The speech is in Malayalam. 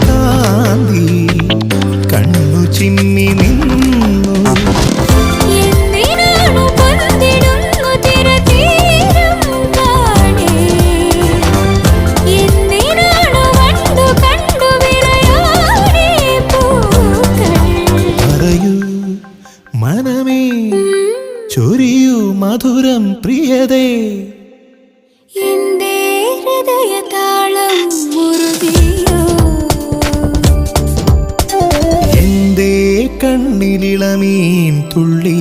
കാന്തി കണ്ണു ചിമ്മി നിന്നു. പറയൂ മനമേ, ചൊരിയൂ മധുരം പ്രിയതേ. എന്റെ ഹൃദയതാളം മുറുകിയോ, എന്റെ കണ്ണിലിളമീൻ തുള്ളി